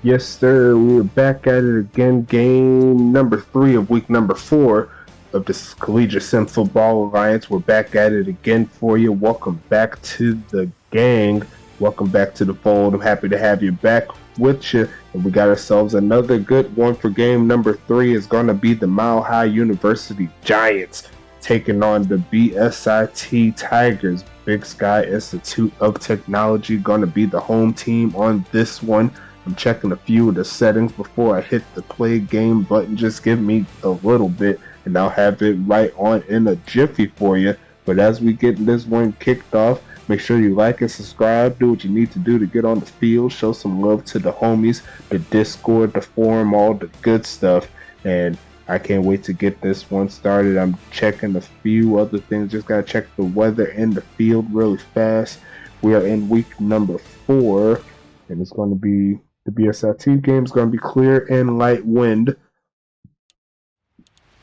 Yes, sir. We're back at it again. Game number 3 of week number 4 of this Collegiate Sim Football Alliance. We're back at it again for you. Welcome back to the gang. Welcome back to the fold. I'm happy to have you back with you. And we got ourselves another good one for game number 3. It's going to be the Mile High University Giants taking on the BSIT Tigers. Big Sky Institute of Technology going to be the home team on this one. I'm checking a few of the settings before I hit the play game button. Just give me a little bit and I'll have it right on in a jiffy for you. But as we get this one kicked off, make sure you like and subscribe. Do what you need to do to get on the field. Show some love to the homies, the Discord, the forum, all the good stuff. And I can't wait to get this one started. I'm checking a few other things. Just got to check the weather in the field really fast. We are in week number 4, and it's going to be the BSIT game is going to be clear and light wind.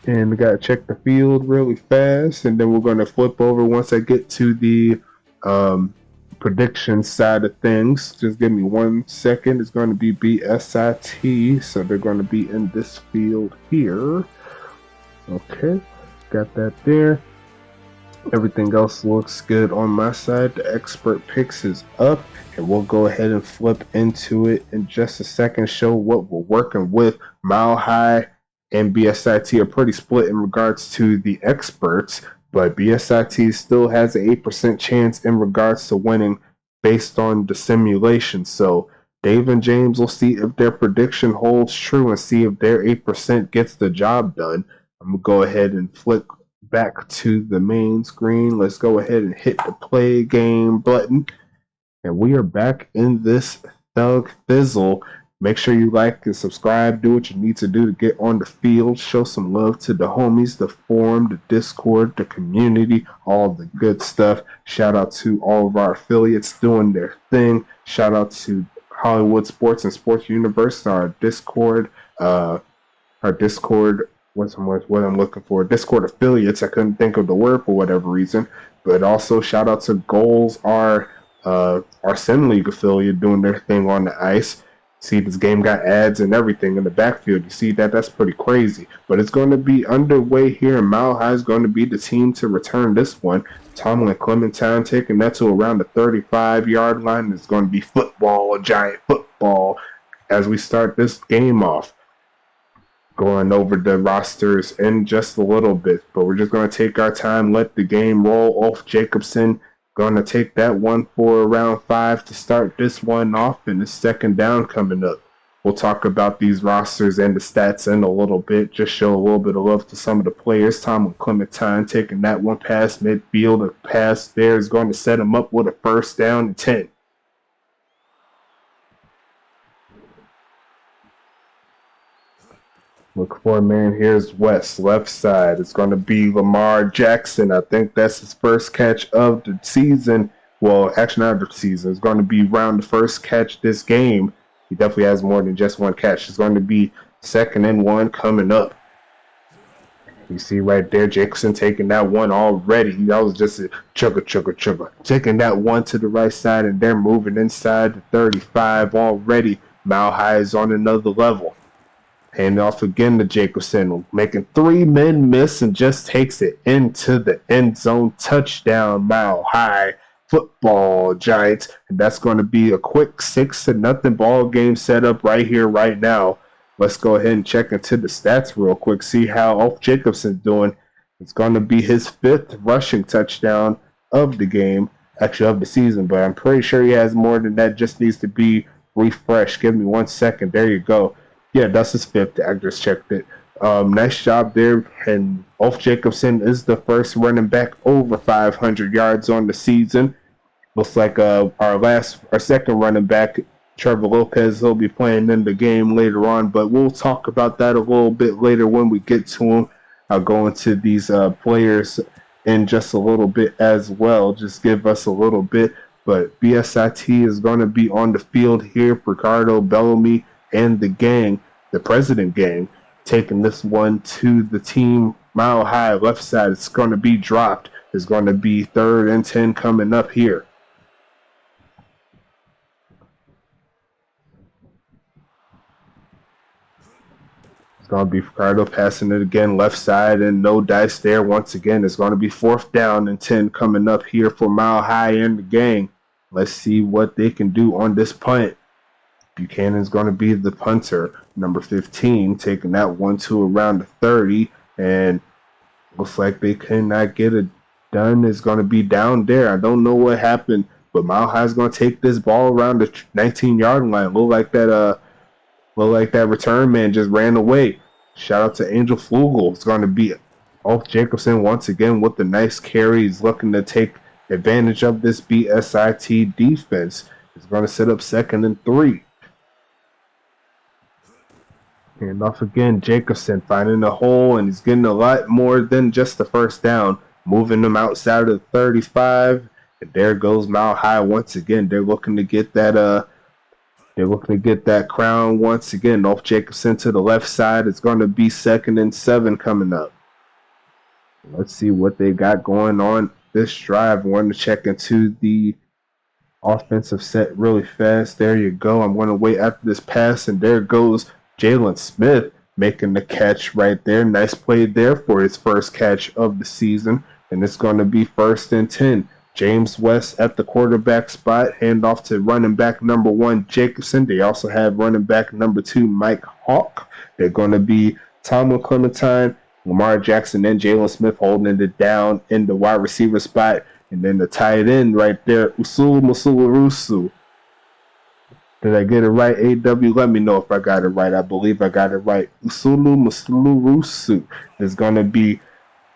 And we got to check the field really fast. And then we're going to flip over once I get to the prediction side of things. Just give me 1 second. It's going to be BSIT. So they're going to be in this field here. Okay. Got that there. Everything else looks good on my side. The expert picks is up, and we'll go ahead and flip into it in just a second. Show what we're working with. Mile High and BSIT are pretty split in regards to the experts, but BSIT still has an 8% chance in regards to winning based on the simulation. So Dave and James will see if their prediction holds true and see if their 8% gets the job done. I'm going to go ahead and flip back to the main screen. Let's go ahead and hit the play game button. And we are back in this thug fizzle. Make sure you like and subscribe. Do what you need to do to get on the field. Show some love to the homies, the forum, the Discord, the community, all the good stuff. Shout out to all of our affiliates doing their thing. Shout out to Hollywood Sports and Sports Universe, our Discord, what I'm looking for. Discord affiliates. I couldn't think of the word for whatever reason. But also shout out to Goals, our Sim League affiliate, doing their thing on the ice. See, this game got ads and everything in the backfield. You see that? That's pretty crazy. But it's going to be underway here, and Mile High is going to be the team to return this one. Tomlin Clementine taking that to around the 35-yard line. It's going to be football, a giant football, as we start this game off. Going over the rosters in just a little bit, but we're just going to take our time, let the game roll off. Jacobson going to take that one for around 5 to start this one off, and the second down coming up. We'll talk about these rosters and the stats in a little bit, just show a little bit of love to some of the players. Tom Clementine taking that one past midfield. A pass there is going to set him up with a first down and 10. Look for a man. Here's West, left side. It's going to be Lamar Jackson. I think that's his first catch of the season. Well, actually not the season. It's going to be around the first catch this game. He definitely has more than just one catch. It's going to be 2nd and 1 coming up. You see right there, Jacobson taking that one already. That was just a chugga. Taking that one to the right side, and they're moving inside the 35 already. Mile High is on another level. Hand off again to Jacobson, making 3 men miss and just takes it into the end zone. Touchdown, Mile High Football Giants. And that's going to be a quick 6-0 ball game set up right here, right now. Let's go ahead and check into the stats real quick, see how Ulf Jacobson's doing. It's going to be his 5th rushing touchdown of the game, actually of the season, but I'm pretty sure he has more than that. Just needs to be refreshed. Give me 1 second. There you go. Yeah, that's his 5th. I just checked it. Nice job there. And Ulf Jacobson is the first running back over 500 yards on the season. Looks like our second running back, Trevor Lopez, he'll be playing in the game later on, but we'll talk about that a little bit later when we get to him. I'll go into these players in just a little bit as well. Just give us a little bit. But BSIT is going to be on the field here. Ricardo Bellamy and the gang, the President gang, taking this one to the team Mile High left side. It's going to be dropped. It's going to be 3rd and 10 coming up here. It's going to be Ricardo passing it again, left side, and no dice there. Once again, it's going to be 4th down and 10 coming up here for Mile High and the gang. Let's see what they can do on this punt. Buchanan's going to be the punter, number 15, taking that one to around the 30, and looks like they cannot get it done. It's going to be down there. I don't know what happened, but Mile High is going to take this ball around the 19-yard line. Look like that return man just ran away. Shout out to Angel Flugel. It's going to be Ulf Jacobson once again with the nice carry. He's looking to take advantage of this BSIT defense. He's going to set up 2nd and 3. And off again, Jacobson finding a hole, and he's getting a lot more than just the 1st down. Moving them outside of the 35. And there goes Mile High once again. They're looking to get that crown once again. Off Jacobson to the left side. It's going to be 2nd and 7 coming up. Let's see what they got going on this drive. I want to check into the offensive set really fast. There you go. I'm going to wait after this pass, and there goes Jalen Smith making the catch right there. Nice play there for his first catch of the season, and it's going to be 1st and 10. James West at the quarterback spot. Hand off to running back number 1, Jacobson. They also have running back number 2, Mike Hawk. They're going to be Tomlin Clementine, Lamar Jackson, and Jalen Smith holding it down in the wide receiver spot. And then the tight end right there, Usulu Musulurusu. Did I get it right, AW? Let me know if I got it right. I believe I got it right. Usulu Musulurusu is going to be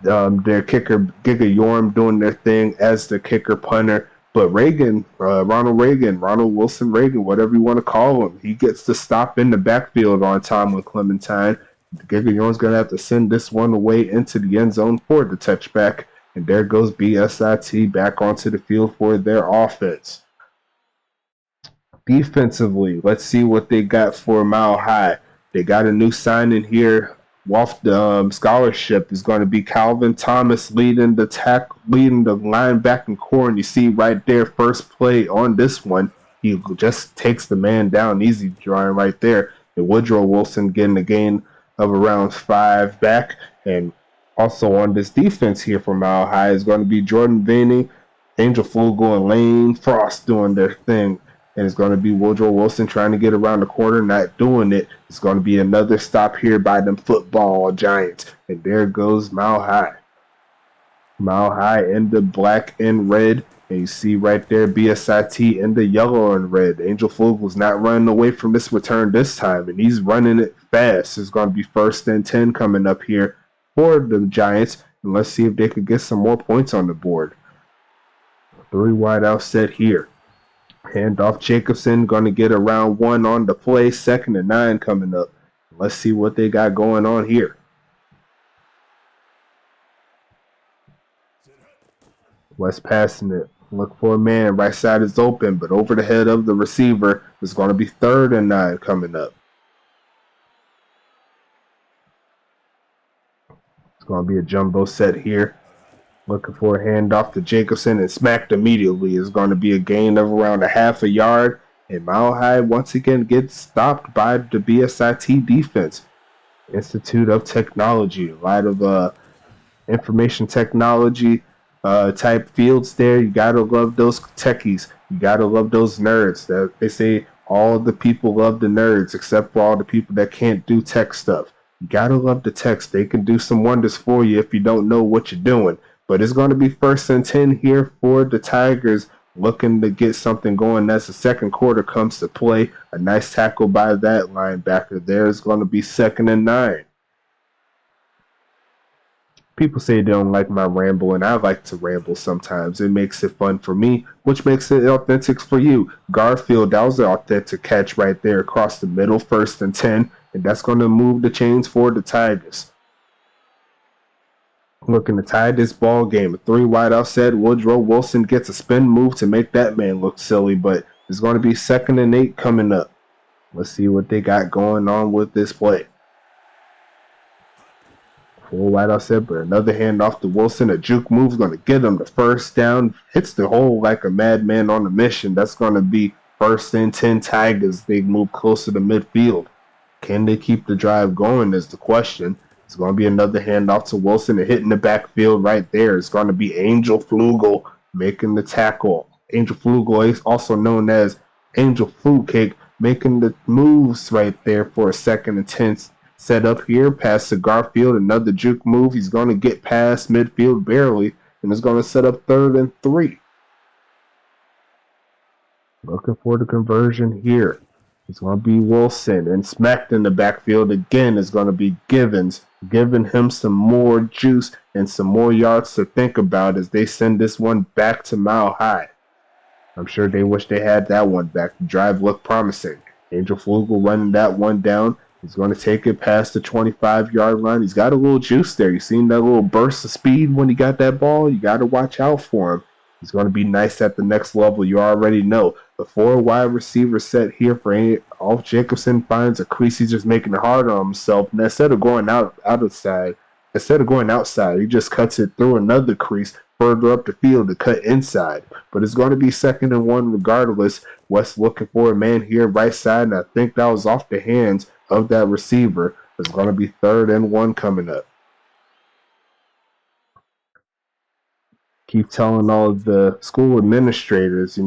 their kicker, Giga Yorm, doing their thing as the kicker punter. But Ronald Wilson Reagan, whatever you want to call him, he gets to stop in the backfield on time with Clementine. Giga Yorm's going to have to send this one away into the end zone for the touchback. And there goes BSIT back onto the field for their offense. Defensively, let's see what they got for Mile High. They got a new signing here. Off the scholarship is going to be Calvin Thomas leading the linebacking core. And you see right there, first play on this one, he just takes the man down, easy drawing right there. And Woodrow Wilson getting a gain of around 5 back. And also on this defense here for Mile High is going to be Jordan Vaney, Angel Flugel, and Lane Frost doing their thing. And it's going to be Woodrow Wilson trying to get around the corner, not doing it. It's going to be another stop here by them football giants. And there goes Mile High. Mile High in the black and red. And you see right there BSIT in the yellow and red. Angel Flugel's not running away from this return this time. And he's running it fast. It's going to be 1st and 10 coming up here for the Giants. And let's see if they could get some more points on the board. 3 wide out set here. Hand off Jacobson, going to get around 1 on the play. 2nd and 9 coming up. Let's see what they got going on here. West passing it. Look for a man. Right side is open, but over the head of the receiver is going to be 3rd and 9 coming up. It's going to be a jumbo set here. Looking for a handoff to Jacobson and smacked immediately. Is going to be a gain of around a half a yard. And Mile High once again gets stopped by the BSIT defense. Institute of Technology. A lot of information technology type fields there. You got to love those techies. You got to love those nerds. They say all the people love the nerds except for all the people that can't do tech stuff. You got to love the techs. They can do some wonders for you if you don't know what you're doing. But it's going to be 1st and 10 here for the Tigers, looking to get something going as the second quarter comes to play. A nice tackle by that linebacker there. Is going to be 2nd and 9. People say they don't like my ramble, and I like to ramble sometimes. It makes it fun for me, which makes it authentic for you. Garfield, that was an authentic catch right there across the middle, 1st and 10. And that's going to move the chains for the Tigers. Looking to tie this ball game. A 3 wide out set. Woodrow Wilson gets a spin move to make that man look silly, but it's going to be 2nd and 8 coming up. Let's see what they got going on with this play. 4 wide out set, but another handoff to Wilson. A juke move is going to get him the 1st down. Hits the hole like a madman on a mission. That's going to be 1st and 10 Tigers. They move closer to midfield. Can they keep the drive going is the question. It's going to be another handoff to Wilson and hitting the backfield right there. It's going to be Angel Flugel making the tackle. Angel Flugel is also known as Angel Fruitcake, making the moves right there for a 2nd and 10 set up here. Pass to Garfield, another juke move. He's going to get past midfield barely, and it's going to set up 3rd and 3. Looking for the conversion here. It's going to be Wilson, and smacked in the backfield again is going to be Givens, giving him some more juice and some more yards to think about as they send this one back to Mile High. I'm sure they wish they had that one back. The drive looked promising. Angel Flugel running that one down. He's going to take it past the 25-yard line. He's got a little juice there. You seen that little burst of speed when he got that ball? You got to watch out for him. He's going to be nice at the next level. You already know. The 4 wide receiver set here for Alf Jacobson finds a crease. He's just making it hard on himself. And instead of going outside, he just cuts it through another crease further up the field to cut inside. But it's going to be 2nd and 1 regardless. West looking for a man here right side, and I think that was off the hands of that receiver. It's going to be 3rd and 1 coming up. Keep telling all of the school administrators,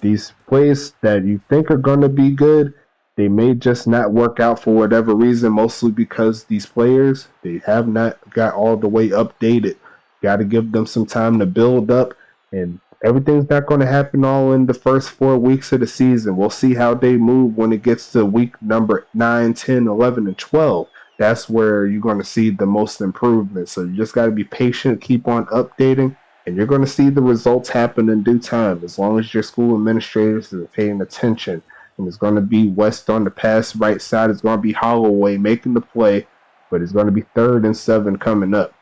these plays that you think are going to be good, they may just not work out for whatever reason, mostly because these players, they have not got all the way updated. Got to give them some time to build up, and everything's not going to happen all in the first 4 weeks of the season. We'll see how they move when it gets to week number 9, 10, 11, and 12. That's where you're going to see the most improvement. So you just got to be patient, keep on updating, and you're going to see the results happen in due time as long as your school administrators are paying attention. And it's going to be West on the pass right side. It's going to be Holloway making the play, but it's going to be 3rd and 7 coming up.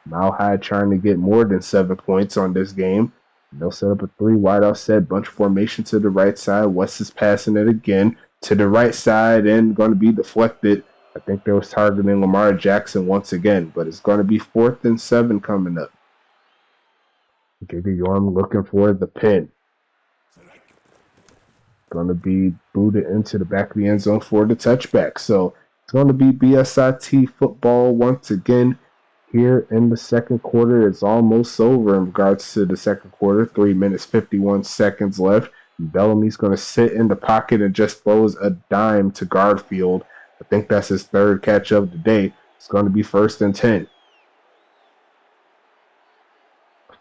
Mile High trying to get more than 7 points on this game. They'll set up a 3 wide offset bunch formation to the right side. West is passing it again to the right side and going to be deflected. I think they was targeting Lamar Jackson once again, but it's going to be 4th and 7 coming up. Giga Yorm looking for the pin. Going to be booted into the back of the end zone for the touchback. So it's going to be BSIT football once again here in the second quarter. It's almost over in regards to the second quarter. 3 minutes, 51 seconds left. Bellamy's going to sit in the pocket and just throws a dime to Garfield. I think that's his 3rd catch of the day. It's going to be 1st and 10.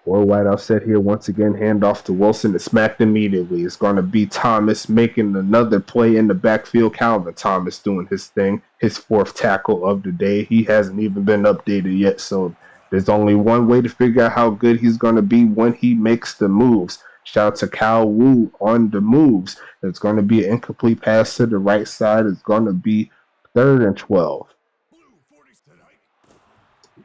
4 wide offset here. Once again, handoff to Wilson. It's smacked immediately. It's going to be Thomas making another play in the backfield. Calvin Thomas doing his thing. His 4th tackle of the day. He hasn't even been updated yet, so there's only one way to figure out how good he's going to be when he makes the moves. Shout out to Kyle Wu on the moves. It's going to be an incomplete pass to the right side. It's going to be 3rd and 12.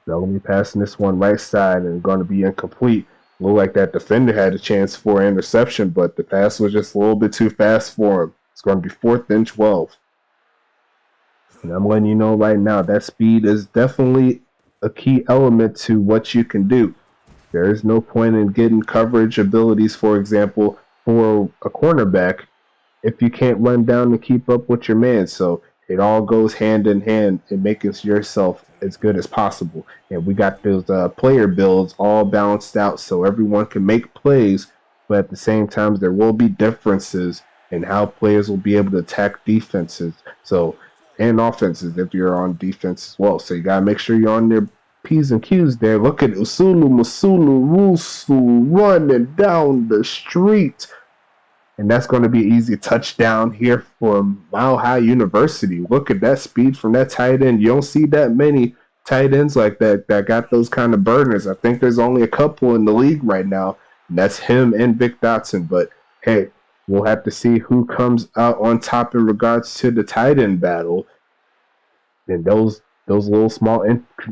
Bellamy passing this one right side and going to be incomplete. Looked like that defender had a chance for an interception, but the pass was just a little bit too fast for him. It's going to be 4th and 12. And I'm letting you know right now, that speed is definitely a key element to what you can do. There is no point in getting coverage abilities, for example, for a cornerback if you can't run down and keep up with your man. So it all goes hand in hand in making yourself as good as possible. And we got those player builds all balanced out so everyone can make plays, but at the same time, there will be differences in how players will be able to attack defenses. And offenses if you're on defense as well. So you got to make sure you're on their P's and Q's there. Look at Usulu Rusu running down the street. And that's going to be an easy touchdown here for Mile High University. Look at that speed from that tight end. You don't see that many tight ends like that got those kind of burners. I think there's only a couple in the league right now, and that's him and Vic Dotson. But, hey, we'll have to see who comes out on top in regards to the tight end battle. And those little small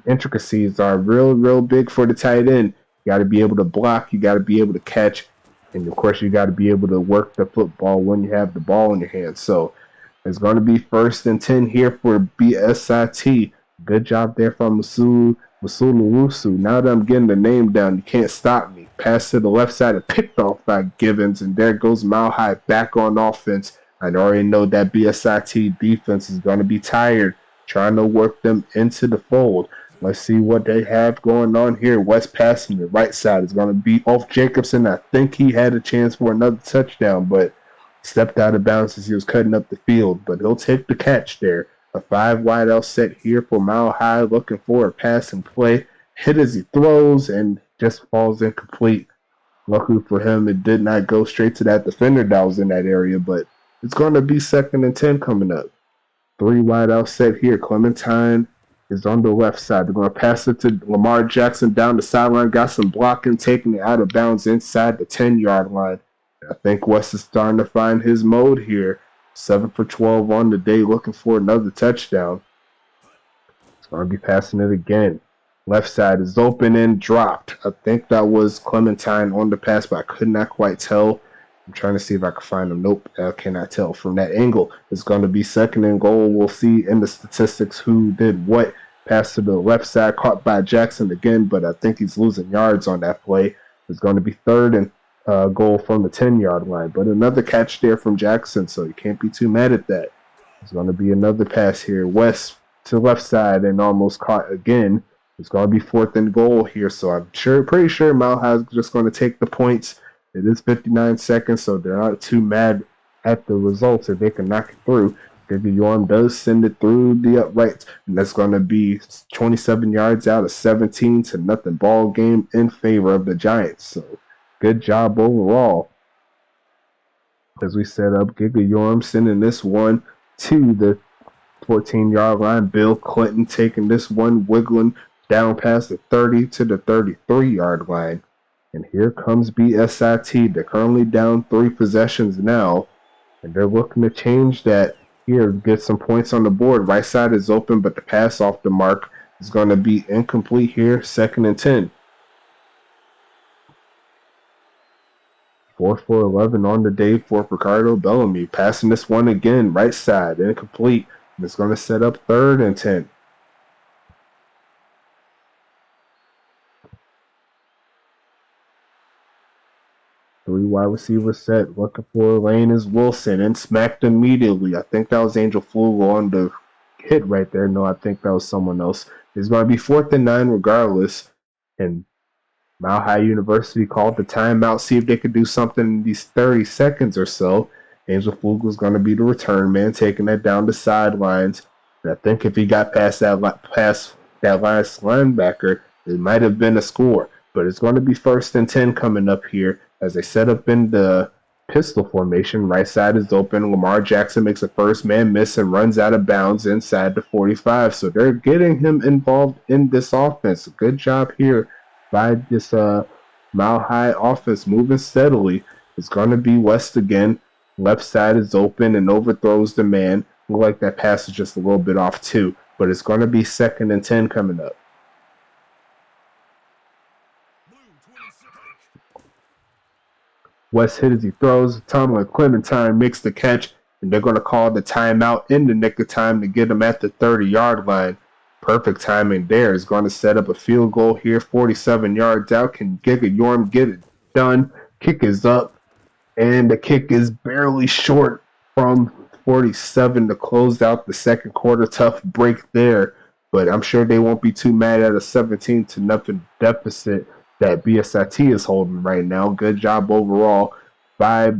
intricacies are real big for the tight end. You got to be able to block. You got to be able to catch. And, of course, you got to be able to work the football when you have the ball in your hands. So it's going to be 1st and 10 here for BSIT. Good job there from Masulu Rusu. Now that I'm getting the name down, you can't stop me. Pass to the left side and picked off by Givens. And there goes Mile High back on offense I already know that BSIT defense is going to be tired trying to work them into the fold. Let's see what they have going on here. West passing the right side is going to be off Jacobson. I think he had a chance for another touchdown, but stepped out of bounds as he was cutting up the field. But he'll take the catch there. A 5 wide out set here for Mile High, looking for a passing play. Hit as he throws and just falls incomplete. Luckily for him, it did not go straight to that defender that was in that area, but it's going to be 2nd and 10 coming up. 3 wide out set here. Clementine is on the left side. They're going to pass it to Lamar Jackson down the sideline. Got some blocking, taking it out of bounds inside the 10-yard line. I think West is starting to find his mode here. 7 for 12 on the day, looking for another touchdown. It's going to be passing it again. Left side is open and dropped. I think that was Clementine on the pass, but I could not quite tell. I'm trying to see if I can find him. Nope, I cannot tell from that angle. It's going to be 2nd and goal. We'll see in the statistics who did what. Pass to the left side, caught by Jackson again, but I think he's losing yards on that play. It's going to be 3rd and goal from the 10-yard line. But another catch there from Jackson, so you can't be too mad at that. It's going to be another pass here. West to left side and almost caught again. It's going to be 4th and goal here, so I'm pretty sure Mile High is just going to take the points. It is 59 seconds, so they're not too mad at the results if they can knock it through. Yorm does send it through the uprights, and that's going to be 27 yards out of 17 to nothing ball game in favor of the Giants. So good job overall. As we set up, Giga Yorm sending this one to the 14-yard line. Bill Clinton taking this one, wiggling down past the 30 to the 33-yard line. And here comes BSIT. They're currently down 3 possessions now, and they're looking to change that here, get some points on the board. Right side is open, but the pass off the mark is going to be incomplete here, 2nd and 10. 4 for 11 on the day for Ricardo Bellamy. Passing this one again, right side, incomplete. And it's going to set up 3rd and 10. 3 wide receivers set, looking for a lane is Wilson, and smacked immediately. I think that was Angel Flugel on the hit right there. No, I think that was someone else. It's going to be 4th and 9 regardless. And Mile High University called the timeout, see if they could do something in these 30 seconds or so. Angel Flugel is going to be the return man, taking that down the sidelines. And I think if he got past that last linebacker, it might have been a score. But it's going to be 1st and 10 coming up here. As they set up in the pistol formation, right side is open. Lamar Jackson makes a first man miss and runs out of bounds inside the 45. So they're getting him involved in this offense. Good job here by this Mile High offense, moving steadily. It's going to be West again. Left side is open and overthrows the man. Look like that pass is just a little bit off too. But it's going to be 2nd and 10 coming up. West hit as he throws. Tomlin Clementine makes the catch, and they're going to call the timeout in the nick of time to get him at the 30-yard line. Perfect timing there. Is going to set up a field goal here, 47 yards out. Can Giga Yorm get it done? Kick is up, and the kick is barely short from 47 to close out the second quarter. Tough break there, but I'm sure they won't be too mad at a 17-0 deficit that BSIT is holding right now. Good job overall by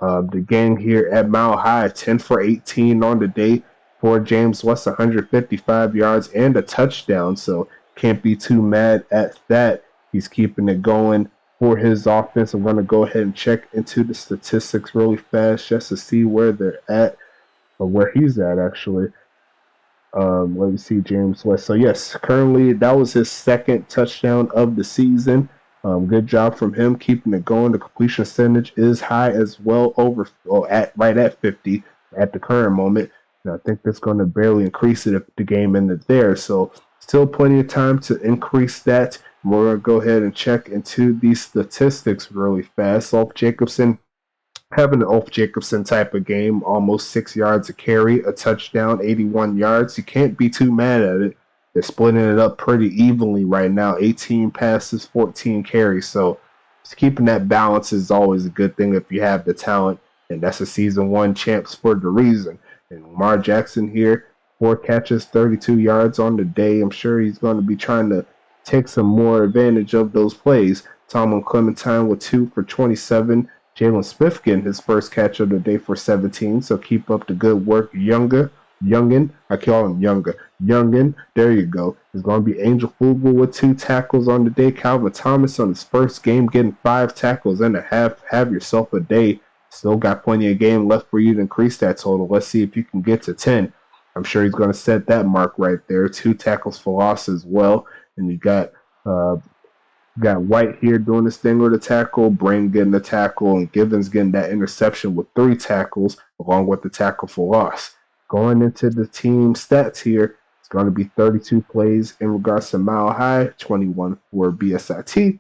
the gang here at Mile High. 10 for 18 on the day for James West, 155 yards and a touchdown. So can't be too mad at that. He's keeping it going for his offense. I'm going to go ahead and check into the statistics really fast just to see where they're at, or where he's at actually. Let me see, James West. So, yes, currently that was his 2nd touchdown of the season. Good job from him keeping it going. The completion percentage is high as well, right at 50 at the current moment. And I think that's going to barely increase it if the game ended there. So, still plenty of time to increase that. We're going to go ahead and check into these statistics really fast. Ulf Jacobson having an Ulf Jacobson type of game, almost 6 yards a carry, a touchdown, 81 yards. You can't be too mad at it. They're splitting it up pretty evenly right now. 18 passes, 14 carries. So just keeping that balance is always a good thing if you have the talent. and that's a season 1 champs for the reason. And Lamar Jackson here, 4 catches, 32 yards on the day. I'm sure he's going to be trying to take some more advantage of those plays. Tomlin Clementine with 2 for 27. Jalen Smith getting his first catch of the day for 17. So keep up the good work, Youngin. I call him Youngin. There you go. It's going to be Angel Fugel with 2 tackles on the day. Calvin Thomas on his first game getting 5 tackles and a half. Have yourself a day. Still got plenty of game left for you to increase that total. Let's see if you can get to 10. I'm sure he's going to set that mark right there. 2 tackles for loss as well. And you got White here doing his thing with a tackle, Brain getting the tackle, and Givens getting that interception with 3 tackles, along with the tackle for loss. Going into the team stats here, it's going to be 32 plays in regards to Mile High, 21 for BSIT.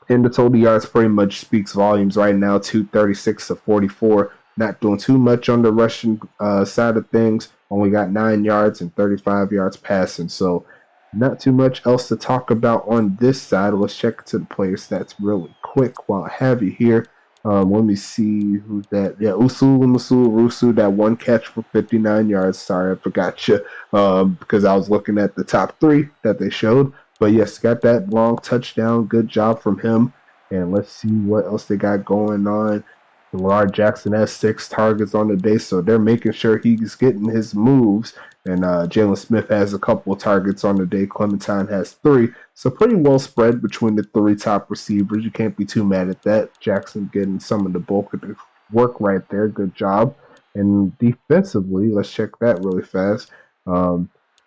And the total yards pretty much speaks volumes right now, 236 to 44. Not doing too much on the rushing side of things. Only got 9 yards and 35 yards passing. So not too much else to talk about on this side. Let's check into the player stats really quick while I have you here. Let me see who's that. Yeah, Rusu, that 1 catch for 59 yards. Sorry, I forgot you because I was looking at the top 3 that they showed. But yes, got that long touchdown. Good job from him. And let's see what else they got going on. Lamar Jackson has 6 targets on the day, so they're making sure he's getting his moves. And Jalen Smith has a couple of targets on the day. Clementine has 3. So pretty well spread between the 3 top receivers. You can't be too mad at that. Jackson getting some of the bulk of the work right there. Good job. And defensively, let's check that really fast.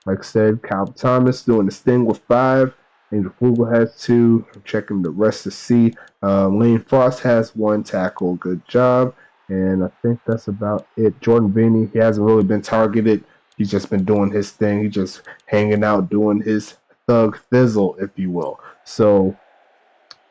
Like I said, Kyle Thomas doing his thing with 5. Angel Fugel has 2. I'm checking the rest to see. Lane Frost has 1 tackle. Good job. And I think that's about it. Jordan Vinny, he hasn't really been targeted. He's just been doing his thing. He's just hanging out, doing his thug fizzle, if you will. So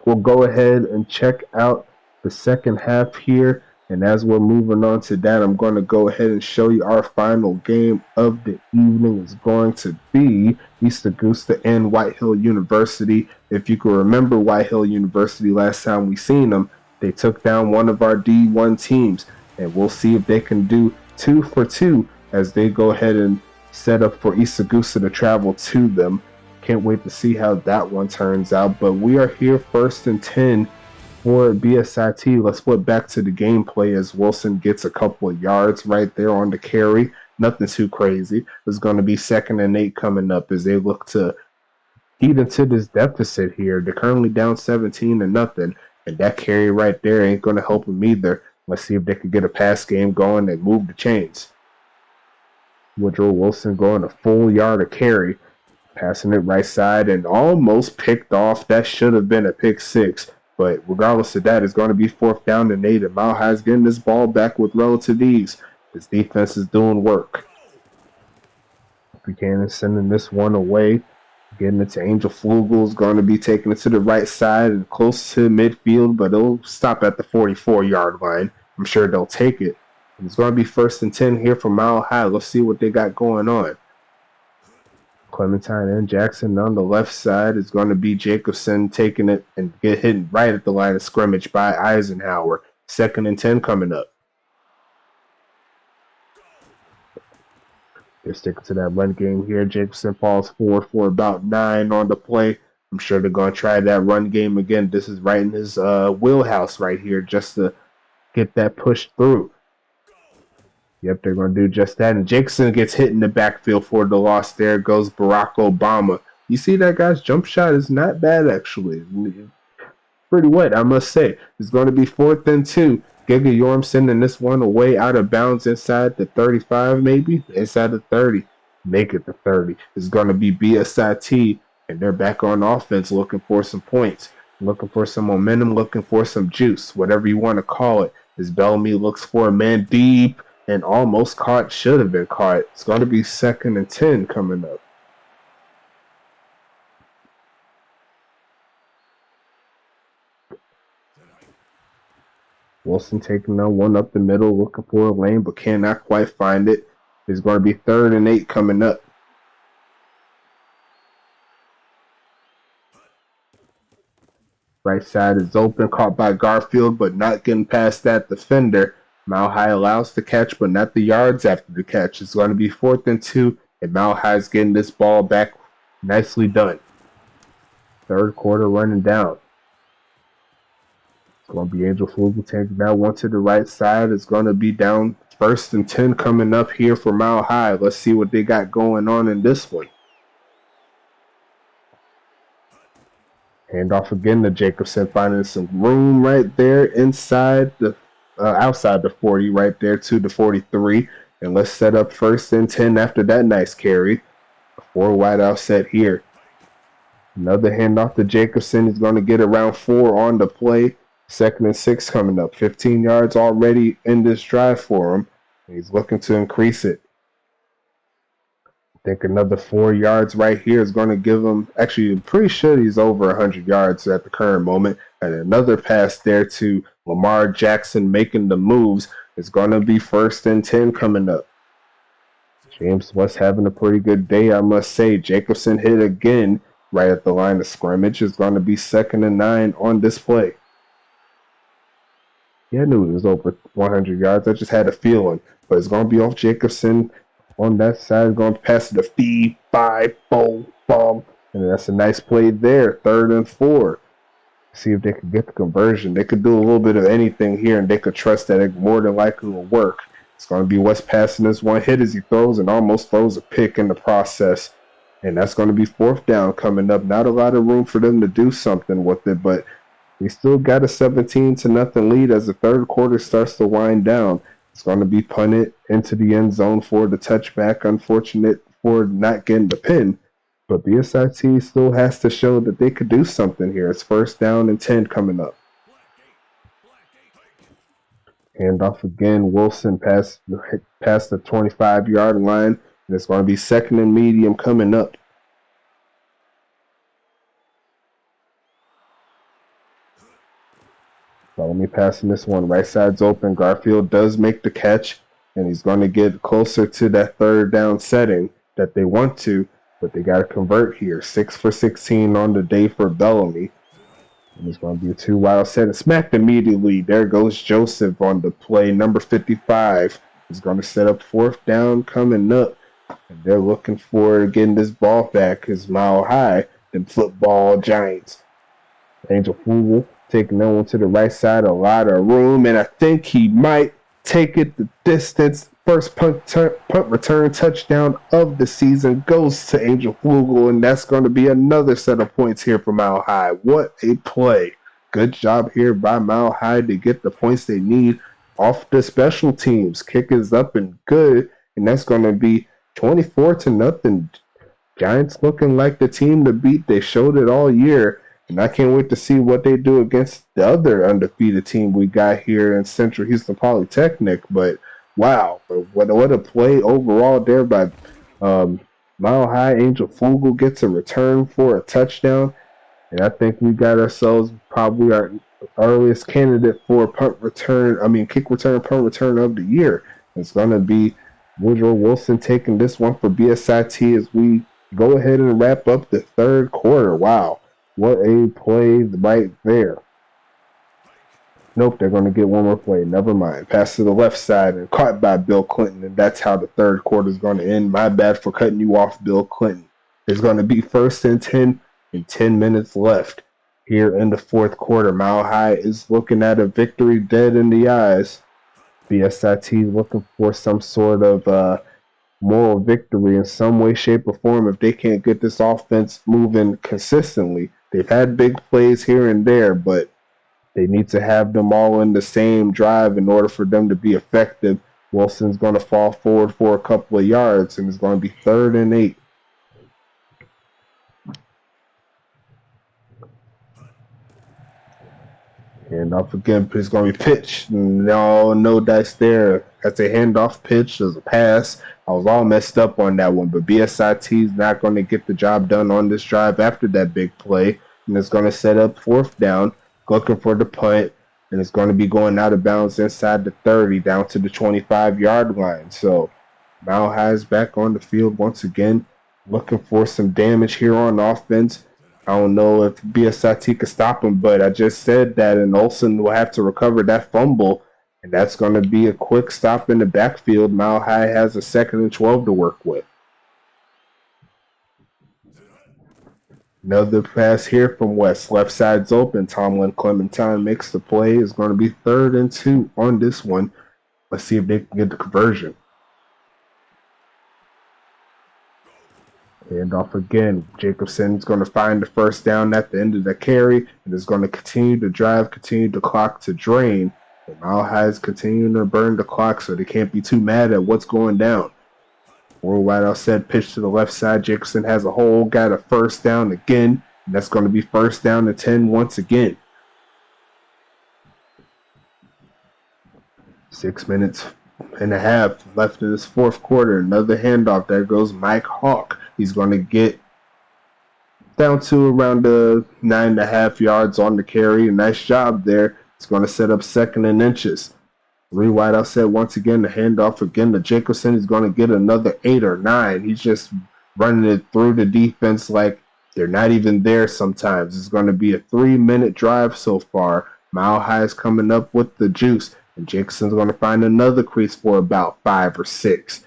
we'll go ahead and check out the second half here. And as we're moving on to that, I'm going to go ahead and show you our final game of the evening. Is going to be East Augusta and White Hill University. If you can remember White Hill University last time we seen them, they took down one of our D1 teams. And we'll see if they can do 2 for 2 as they go ahead and set up for East Augusta to travel to them. Can't wait to see how that one turns out. But we are here 1st and 10 for BSIT. Let's flip back to the gameplay as Wilson gets a couple of yards right there on the carry. Nothing too crazy. It's going to be 2nd and 8 coming up as they look to eat into this deficit here. They're currently down 17-0, and that carry right there ain't going to help them either. Let's see if they can get a pass game going and move the chains. Woodrow Wilson going a full yard of carry, passing it right side and almost picked off. That should have been a pick 6. But regardless of that, it's going to be 4th down and 8. And Mile High's getting this ball back with relative ease. This defense is doing work. Buchanan sending this one away. Getting it to Angel Flugel. Is going to be taking it to the right side and close to midfield, but it'll stop at the 44-yard line. I'm sure they'll take it. And it's going to be 1st and 10 here for Mile High. Let's see what they got going on. Clementine and Jackson on the left side. Is going to be Jacobson taking it and get hit right at the line of scrimmage by Eisenhower. 2nd and 10 coming up. They're sticking to that run game here. Jacobson falls forward for about 9 on the play. I'm sure they're going to try that run game again. This is right in his wheelhouse right here just to get that push through. Yep, they're going to do just that. And Jacobson gets hit in the backfield for the loss. There goes Barack Obama. You see that guy's jump shot is not bad, actually. Pretty wet, I must say. It's going to be 4th and 2. Giga Yorm sending this one away out of bounds inside the 35, maybe? Inside the 30. Make it the 30. It's going to be BSIT, and they're back on offense looking for some points, looking for some momentum, looking for some juice, whatever you want to call it. As Bellamy looks for a man deep, and almost caught, should have been caught. It's going to be 2nd and 10 coming up. Wilson taking that one up the middle, looking for a lane, but cannot quite find it. It's going to be 3rd and 8 coming up. Right side is open, caught by Garfield, but not getting past that defender. Mile High allows the catch, but not the yards after the catch. It's going to be 4th and 2, and Mile High's getting this ball back. Nicely done. Third quarter running down. It's going to be Angel Flugel taking that one to the right side. It's going to be down 1st and 10 coming up here for Mile High. Let's see what they got going on in this one. Hand off again to Jacobson, finding some room right there inside the outside the 40 right there to the 43. And let's set up 1st and 10 after that nice carry. A 4 wide out set here. Another handoff to Jacobson. He's going to get around 4 on the play. 2nd and 6 coming up. 15 yards already in this drive for him. He's looking to increase it. I think another 4 yards right here is going to give him, actually, I'm pretty sure he's over 100 yards at the current moment. And another pass there to Lamar Jackson making the moves. It's going to be 1st and 10 coming up. James West having a pretty good day, I must say. Jacobson hit again right at the line of scrimmage. It's going to be 2nd and 9 on this play. Yeah, I knew he was over 100 yards. I just had a feeling. But it's going to be off Jacobson. On that side, going to pass it to feed, 5, 4, bomb. And that's a nice play there. 3rd and 4. See if they could get the conversion. They could do a little bit of anything here, and they could trust that it more than likely will work. It's going to be West passing this one hit as he throws and almost throws a pick in the process. And that's going to be 4th down coming up. Not a lot of room for them to do something with it, but we still got a 17-0 lead as the third quarter starts to wind down. It's going to be punted into the end zone for the touchback. Unfortunate for not getting the pin. But BSIT still has to show that they could do something here. It's 1st down and 10 coming up. Handoff again. Wilson past the 25-yard line. And it's going to be 2nd and medium coming up. Follow me passing this one. Right side's open. Garfield does make the catch, and he's going to get closer to that 3rd down setting that they want to, but they got to convert here. 6 for 16 on the day for Bellamy. And it's going to be a 2 wide set and smacked immediately. There goes Joseph on the play. Number 55 is going to set up 4th down coming up. And they're looking for getting this ball back because Mile High, them football giants. Angel Flugel taking that one to the right side, a lot of room, and I think he might take it the distance. First punt return touchdown of the season goes to Angel Flugel, and that's going to be another set of points here for Mile High. What a play. Good job here by Mile High to get the points they need off the special teams. Kick is up and good, and that's going to be 24-0. Giants looking like the team to beat. They showed it all year. And I can't wait to see what they do against the other undefeated team we got here in Central Houston Polytechnic. But, wow, what a play overall there by Mile High. Angel Flugel gets a return for a touchdown. And I think we got ourselves probably our earliest candidate for kick return, punt return of the year. It's going to be Woodrow Wilson taking this one for BSIT as we go ahead and wrap up the third quarter. Wow. What a play right there. Nope, they're going to get one more play. Never mind. Pass to the left side and caught by Bill Clinton, and that's how the third quarter is going to end. My bad for cutting you off, Bill Clinton. It's going to be 1st and 10 and 10 minutes left here in the fourth quarter. Mile High is looking at a victory dead in the eyes. BSIT looking for some sort of moral victory in some way, shape, or form if they can't get this offense moving consistently. They've had big plays here and there, but they need to have them all in the same drive in order for them to be effective. Wilson's going to fall forward for a couple of yards, and it's going to be 3rd and 8. And off again, it's going to be pitch. No dice there. That's a handoff pitch. There's a pass. I was all messed up on that one, but BSIT is not going to get the job done on this drive after that big play. And it's going to set up 4th down, looking for the punt, and it's going to be going out of bounds inside the 30 down to the 25-yard line. So Mile High is back on the field once again, looking for some damage here on offense. I don't know if BSIT could stop him, but I just said that, and Olsen will have to recover that fumble, and that's going to be a quick stop in the backfield. Mile High has a 2nd and 12 to work with. Another pass here from West. Left side's open. Tomlin Clementine makes the play. It's going to be 3rd and 2 on this one. Let's see if they can get the conversion. Hand off again. Jacobson's going to find the first down at the end of the carry and is going to continue to drive, continue the clock to drain. And Mile High is continuing to burn the clock, so they can't be too mad at what's going down. Worldwide outside pitch to the left side. Jacobson has a hole, got a first down again, and that's going to be 1st down and 10 once again. 6 minutes and a half left in this 4th quarter. Another handoff. There goes Mike Hawk. He's going to get down to around 9.5 yards on the carry. A nice job there. It's going to set up 2nd and inches. 3 wide outside once again. The handoff again to Jacobson. He's going to get another 8 or 9. He's just running it through the defense like they're not even there sometimes. It's going to be a 3-minute drive so far. Mile High is coming up with the juice. And Jacobson's going to find another crease for about 5 or 6.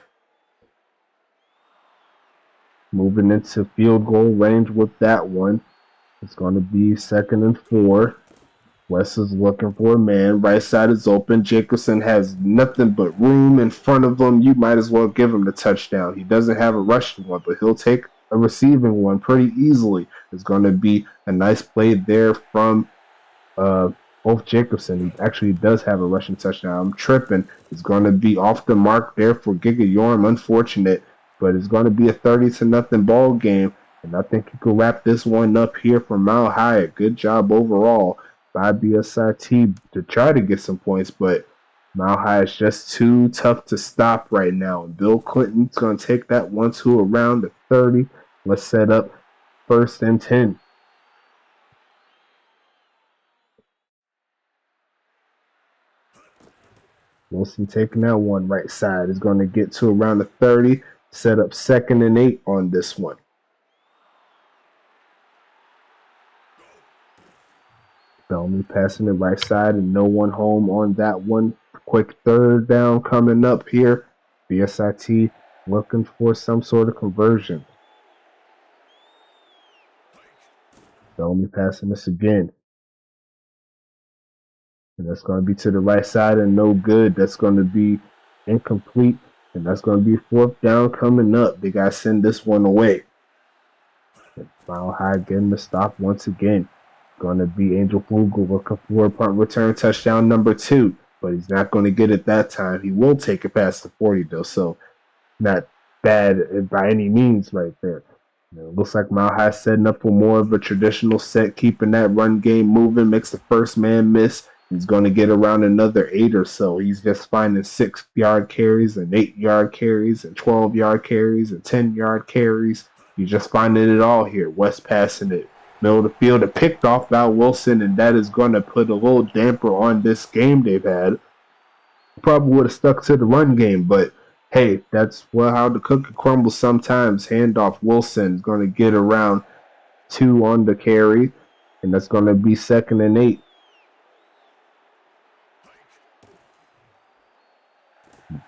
Moving into field goal range with that one. It's going to be 2nd and 4. West is looking for a man. Right side is open. Jacobson has nothing but room in front of him. You might as well give him the touchdown. He doesn't have a rushing one, but he'll take a receiving one pretty easily. It's going to be a nice play there from both Jacobson. He actually does have a rushing touchdown. I'm tripping. It's going to be off the mark there for Giga Yorm. Unfortunate, but it's going to be a 30-0 ball game, and I think you can wrap this one up here for Mile High. A good job overall by BSIT to try to get some points, but Mile High is just too tough to stop right now. And Bill Clinton's going to take that 1-2 around the 30. Let's set up 1st and 10. Wilson taking that one right side is going to get to around the 30. Set up 2nd and 8 on this one. Bellamy passing it right side and no one home on that one. Quick 3rd down coming up here. BSIT looking for some sort of conversion. Bellamy passing this again. And that's going to be to the right side and no good. That's going to be incomplete. And that's going to be 4th down coming up. They got to send this one away. And Mile High getting the stop once again. Going to be Angel Flugel looking for a punt return touchdown number 2. But he's not going to get it that time. He will take it past the 40 though. So not bad by any means right there. It looks like Mile High setting up for more of a traditional set. Keeping that run game moving. Makes the first man miss. He's going to get around another 8 or so. He's just finding 6-yard carries and 8-yard carries and 12-yard carries and 10-yard carries. He's just finding it all here. West passing it. Middle of the field. It picked off Val Wilson, and that is going to put a little damper on this game they've had. Probably would have stuck to the run game, but hey, that's how the cookie crumbles sometimes. Handoff. Wilson is going to get around 2 on the carry, and that's going to be 2nd and 8.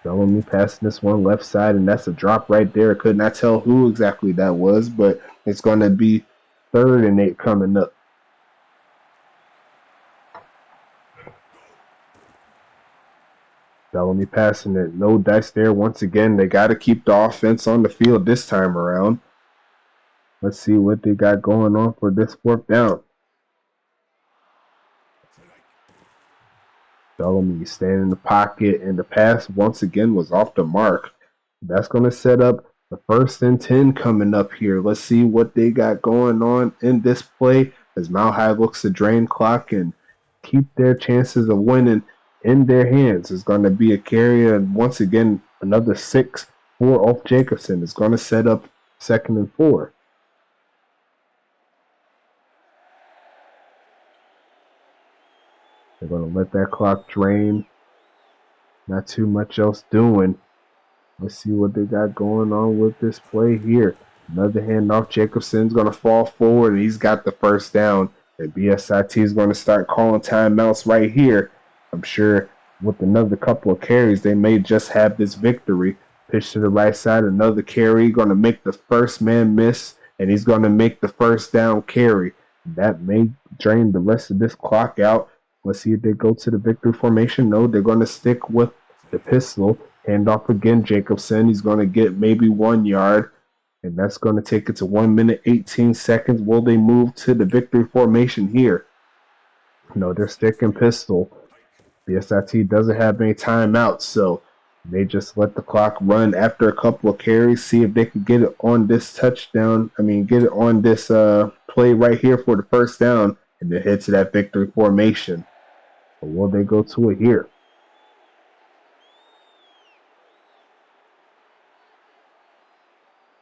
Bellamy passing this one left side, and that's a drop right there. I could not tell who exactly that was, but it's going to be 3rd and 8 coming up. Bellamy passing it. No dice there once again. They got to keep the offense on the field this time around. Let's see what they got going on for this 4th down. Bellamy staying in the pocket, and the pass once again was off the mark. That's going to set up the 1st and 10 coming up here. Let's see what they got going on in this play as Mile High looks to drain clock and keep their chances of winning in their hands. It's going to be a carry, and once again, another 6 for off Jacobson. It's going to set up 2nd and 4. They're going to let that clock drain. Not too much else doing. Let's see what they got going on with this play here. Another handoff. Jacobson's going to fall forward, and he's got the first down. And BSIT is going to start calling timeouts right here. I'm sure with another couple of carries, they may just have this victory. Pitch to the right side, another carry, going to make the first man miss, and he's going to make the first down carry. That may drain the rest of this clock out. Let's see if they go to the victory formation. No, they're going to stick with the pistol. Handoff again, Jacobson. He's going to get maybe 1 yard, and that's going to take it to 1 minute, 18 seconds. Will they move to the victory formation here? No, they're sticking pistol. BSIT doesn't have any timeouts, so they just let the clock run after a couple of carries, see if they can get it on this touchdown. Get it on this play right here for the first down, and then head to that victory formation. But will they go to it here?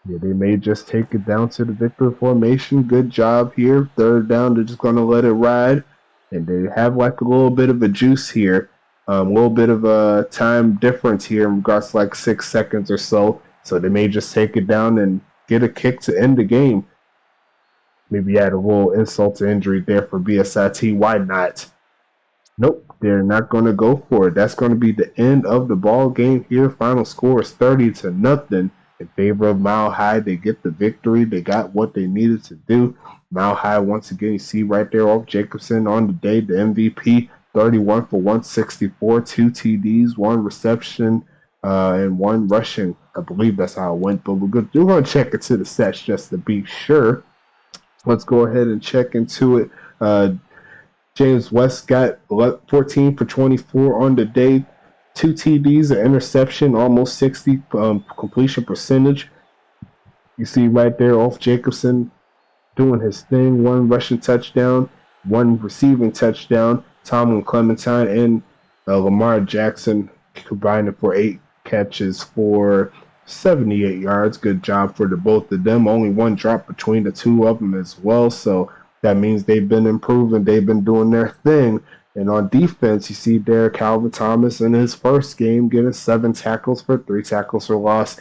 Yeah, they may just take it down to the victory formation. Good job here. Third down, they're just going to let it ride. And they have like a little bit of a juice here. A little bit of a time difference here in regards to like 6 seconds or so. So they may just take it down and get a kick to end the game. Maybe add a little insult to injury there for BSIT. Why not? Nope, they're not going to go for it. That's going to be the end of the ball game here. Final score is 30-0 in favor of Mile High. They get the victory. They got what they needed to do. Mile High, once again, you see right there off Jacobson on the day, the MVP, 31 for 164, 2 TDs, 1 reception, and 1 rushing. I believe that's how it went, but we're going to check into the stats just to be sure. Let's go ahead and check into it. James West got 14 for 24 on the day, 2 TDs, an interception, almost 60 completion percentage. You see right there off Jacobson doing his thing, 1 rushing touchdown, 1 receiving touchdown. Tomlin Clementine and Lamar Jackson combining for 8 catches for 78 yards. Good job for the both of them. Only 1 drop between the two of them as well. So that means they've been improving. They've been doing their thing. And on defense, you see there Calvin Thomas in his first game getting 7 tackles for 3 tackles for loss.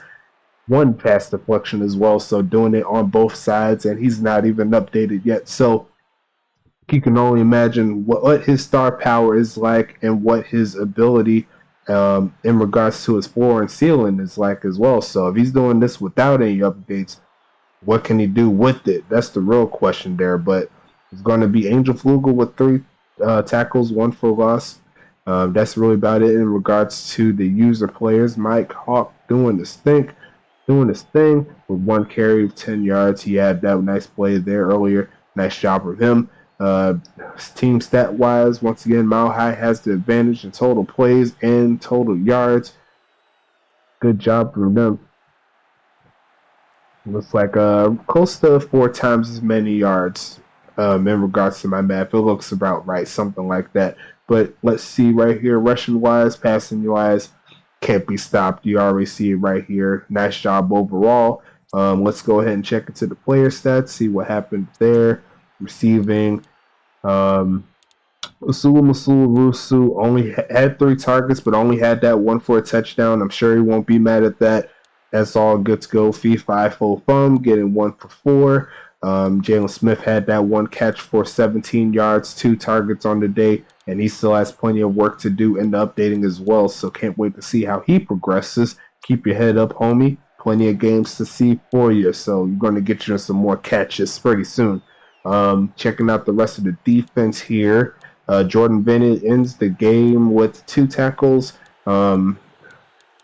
1 pass deflection as well. So doing it on both sides, and he's not even updated yet. So you can only imagine what his star power is like and what his ability in regards to his floor and ceiling is like as well. So if he's doing this without any updates, what can he do with it? That's the real question there. But it's going to be Angel Flugel with 3 tackles, 1 for loss. That's really about it in regards to the user players. Mike Hawk doing his thing with 1 carry of 10 yards. He had that nice play there earlier. Nice job from him. Team stat wise, once again, Mile High has the advantage in total plays and total yards. Good job from them. Looks like close to 4 times as many yards in regards to my math. It looks about right, something like that. But let's see right here, rushing wise, passing wise, can't be stopped. You already see it right here. Nice job overall. Let's go ahead and check into the player stats, see what happened there. Receiving, Usulu Rusu only had 3 targets, but only had that 1 for a touchdown. I'm sure he won't be mad at that. That's all good to go. Fee 5 full fun, getting 1 for 4. Jalen Smith had that 1 catch for 17 yards, 2 targets on the day, and he still has plenty of work to do in the updating as well. So can't wait to see how he progresses. Keep your head up, homie. Plenty of games to see for you. So you're going to get you some more catches pretty soon. Checking out the rest of the defense here. Jordan Bennett ends the game with 2 tackles.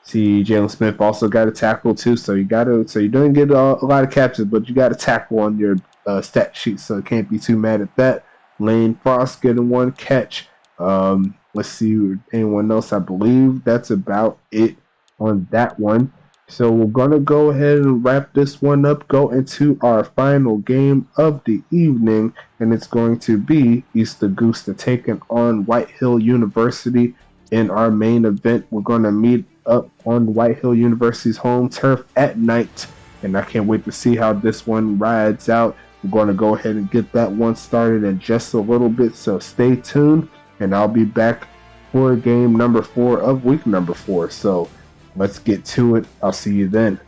See, Jalen Smith also got a tackle too, so you don't get a lot of catches, but you got a tackle on your stat sheet, so can't be too mad at that. Lane Frost getting 1 catch. Let's see anyone else. I believe that's about it on that one. So we're going to go ahead and wrap this one up, go into our final game of the evening, and it's going to be East Augusta taking on White Hill University in our main event. We're going to meet up on White Hill University's home turf at night, and I can't wait to see how this one rides out. We're going to go ahead and get that one started in just a little bit, so stay tuned, and I'll be back for game number 4 of week number 4. So let's get to it. I'll see you then.